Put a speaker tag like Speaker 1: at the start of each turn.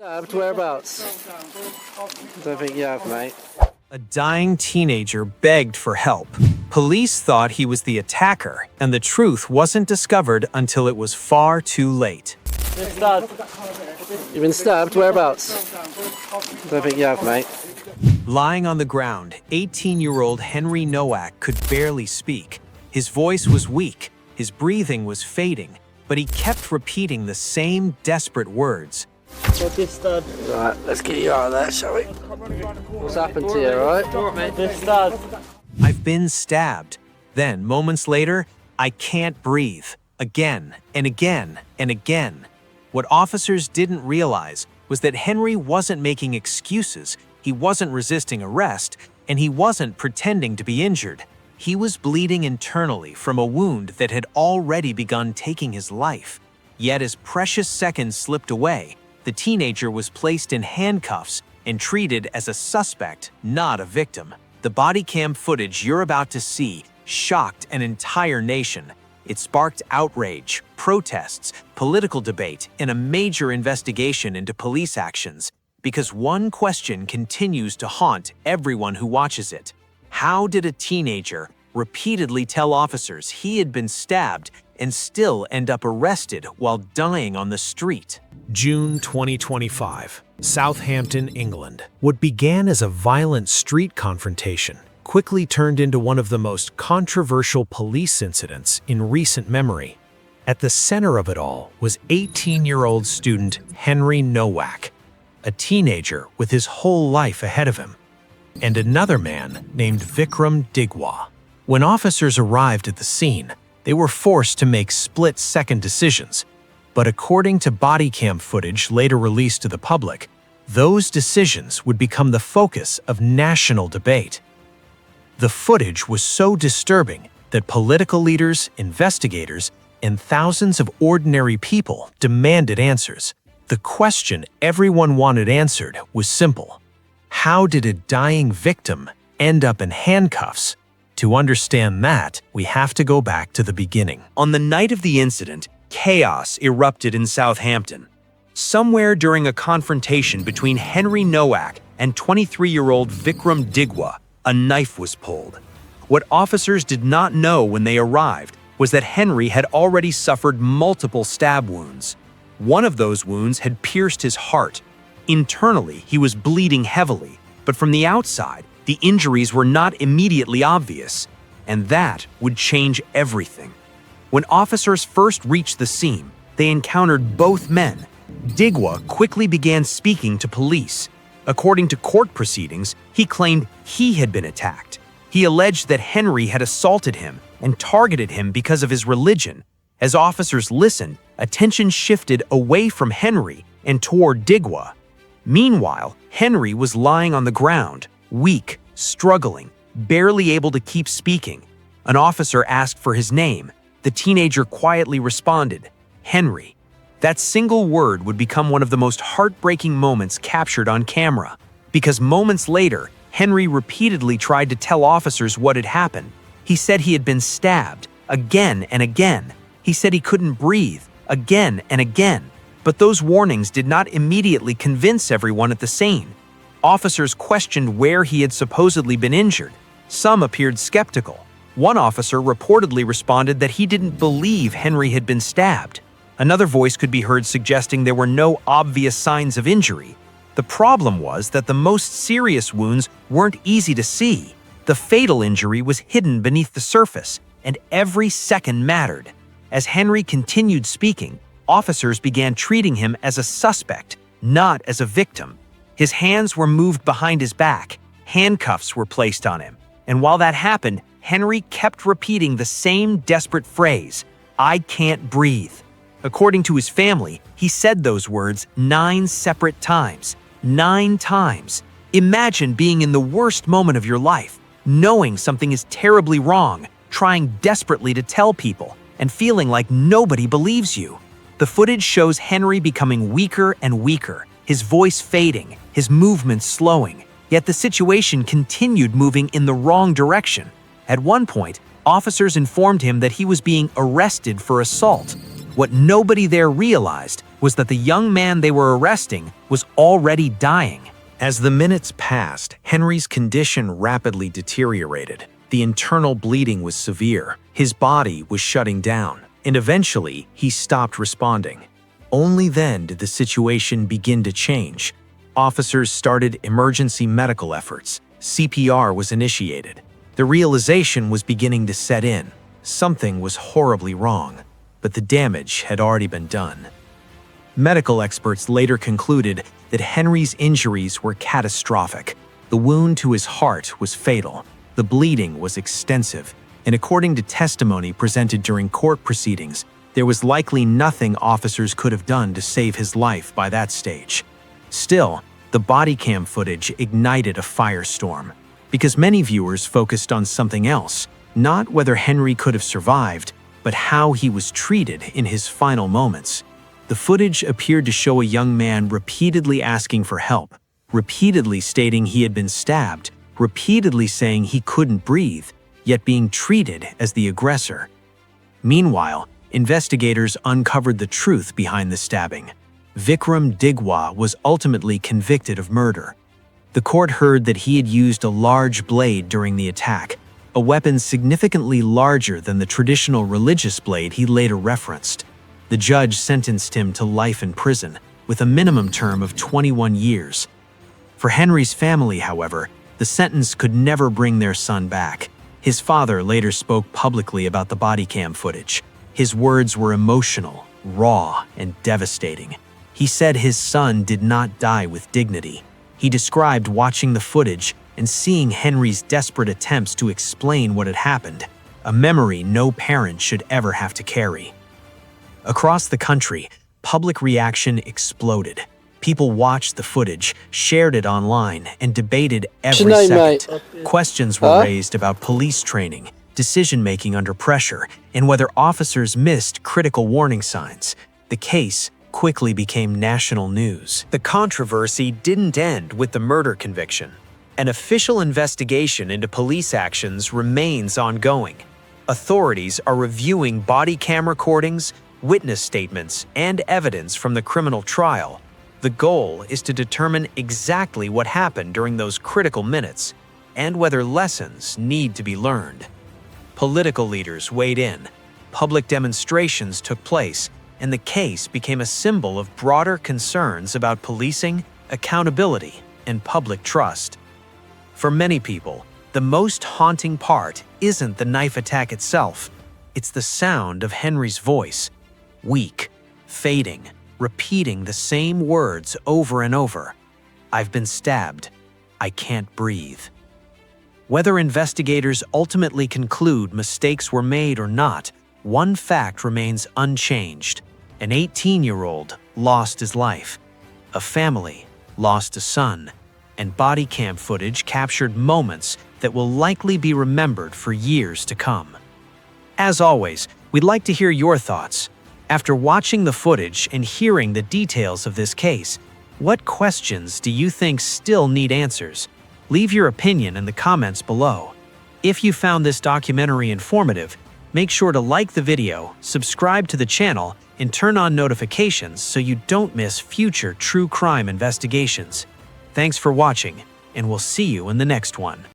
Speaker 1: Whereabouts? I don't think you have, mate.
Speaker 2: A dying teenager begged for help. Police thought he was the attacker, and the truth wasn't discovered until it was far too late.
Speaker 1: You've been stabbed? Whereabouts? I don't think you have, mate.
Speaker 2: Lying on the ground, 18-year-old Henry Nowak could barely speak. His voice was weak, his breathing was fading, but he kept repeating the same desperate words.
Speaker 1: Right, let's get you out of there, shall we? What's happened to you, alright?
Speaker 2: I've been stabbed. Then, moments later, I can't breathe. Again and again and again. What officers didn't realize was that Henry wasn't making excuses, he wasn't resisting arrest, and he wasn't pretending to be injured. He was bleeding internally from a wound that had already begun taking his life. Yet as precious seconds slipped away, the teenager was placed in handcuffs and treated as a suspect, not a victim. The body cam footage you're about to see shocked an entire nation. It sparked outrage, protests, political debate, and a major investigation into police actions. Because one question continues to haunt everyone who watches it. How did a teenager repeatedly tell officers he had been stabbed and still end up arrested while dying on the street?
Speaker 3: June 2025, Southampton, England. What began as a violent street confrontation quickly turned into one of the most controversial police incidents in recent memory. At the center of it all was 18-year-old student Henry Nowak, a teenager with his whole life ahead of him, and another man named Vikram Digwa. When officers arrived at the scene, they were forced to make split-second decisions. But according to Bodycam footage later released to the public, those decisions would become the focus of national debate. The footage was so disturbing that political leaders, investigators, and thousands of ordinary people demanded answers. The question everyone wanted answered was simple. How did a dying victim end up in handcuffs? To understand that, we have to go back to the beginning.
Speaker 2: On the night of the incident, chaos erupted in Southampton. Somewhere during a confrontation between Henry Nowak and 23-year-old Vikram Digwa, a knife was pulled. What officers did not know when they arrived was that Henry had already suffered multiple stab wounds. One of those wounds had pierced his heart. Internally, he was bleeding heavily, but from the outside, the injuries were not immediately obvious, and that would change everything. When officers first reached the scene, they encountered both men. Digwa quickly began speaking to police. According to court proceedings, he claimed he had been attacked. He alleged that Henry had assaulted him and targeted him because of his religion. As officers listened, attention shifted away from Henry and toward Digwa. Meanwhile, Henry was lying on the ground, weak, struggling, barely able to keep speaking. An officer asked for his name. The teenager quietly responded, "Henry." That single word would become one of the most heartbreaking moments captured on camera. Because moments later, Henry repeatedly tried to tell officers what had happened. He said he had been stabbed, again and again. He said he couldn't breathe, again and again. But those warnings did not immediately convince everyone at the scene. Officers questioned where he had supposedly been injured. Some appeared skeptical. One officer reportedly responded that he didn't believe Henry had been stabbed. Another voice could be heard suggesting there were no obvious signs of injury. The problem was that the most serious wounds weren't easy to see. The fatal injury was hidden beneath the surface, and every second mattered. As Henry continued speaking, officers began treating him as a suspect, not as a victim. His hands were moved behind his back, handcuffs were placed on him, and while that happened, Henry kept repeating the same desperate phrase, "I can't breathe." According to his family, he said those words 9 separate times. 9 times. Imagine being in the worst moment of your life, knowing something is terribly wrong, trying desperately to tell people, and feeling like nobody believes you. The footage shows Henry becoming weaker and weaker, his voice fading, his movements slowing, yet the situation continued moving in the wrong direction. At one point, officers informed him that he was being arrested for assault. What nobody there realized was that the young man they were arresting was already dying.
Speaker 3: As the minutes passed, Henry's condition rapidly deteriorated. The internal bleeding was severe, his body was shutting down, and eventually he stopped responding. Only then did the situation begin to change. Officers started emergency medical efforts. CPR was initiated. The realization was beginning to set in. Something was horribly wrong, but the damage had already been done. Medical experts later concluded that Henry's injuries were catastrophic. The wound to his heart was fatal. The bleeding was extensive, and according to testimony presented during court proceedings, there was likely nothing officers could have done to save his life by that stage. Still, the body cam footage ignited a firestorm, because many viewers focused on something else, not whether Henry could have survived, but how he was treated in his final moments. The footage appeared to show a young man repeatedly asking for help, repeatedly stating he had been stabbed, repeatedly saying he couldn't breathe, yet being treated as the aggressor. Meanwhile, investigators uncovered the truth behind the stabbing. Vikram Digwa was ultimately convicted of murder. The court heard that he had used a large blade during the attack, a weapon significantly larger than the traditional religious blade he later referenced. The judge sentenced him to life in prison, with a minimum term of 21 years. For Henry's family, however, the sentence could never bring their son back. His father later spoke publicly about the body cam footage. His words were emotional, raw, and devastating. He said his son did not die with dignity. He described watching the footage and seeing Henry's desperate attempts to explain what had happened, a memory no parent should ever have to carry. Across the country, public reaction exploded. People watched the footage, shared it online, and debated every second. Questions were raised about police training, decision-making under pressure, and whether officers missed critical warning signs. The case quickly became national news. The controversy didn't end with the murder conviction. An official investigation into police actions remains ongoing. Authorities are reviewing body cam recordings, witness statements, and evidence from the criminal trial. The goal is to determine exactly what happened during those critical minutes and whether lessons need to be learned. Political leaders weighed in, public demonstrations took place, and the case became a symbol of broader concerns about policing, accountability, and public trust. For many people, the most haunting part isn't the knife attack itself. It's the sound of Henry's voice, weak, fading, repeating the same words over and over. "I've been stabbed. I can't breathe." Whether investigators ultimately conclude mistakes were made or not, one fact remains unchanged. An 18-year-old lost his life. A family lost a son. And body cam footage captured moments that will likely be remembered for years to come. As always, we'd like to hear your thoughts. After watching the footage and hearing the details of this case, what questions do you think still need answers? Leave your opinion in the comments below. If you found this documentary informative, make sure to like the video, subscribe to the channel, and turn on notifications so you don't miss future true crime investigations. Thanks for watching, and we'll see you in the next one.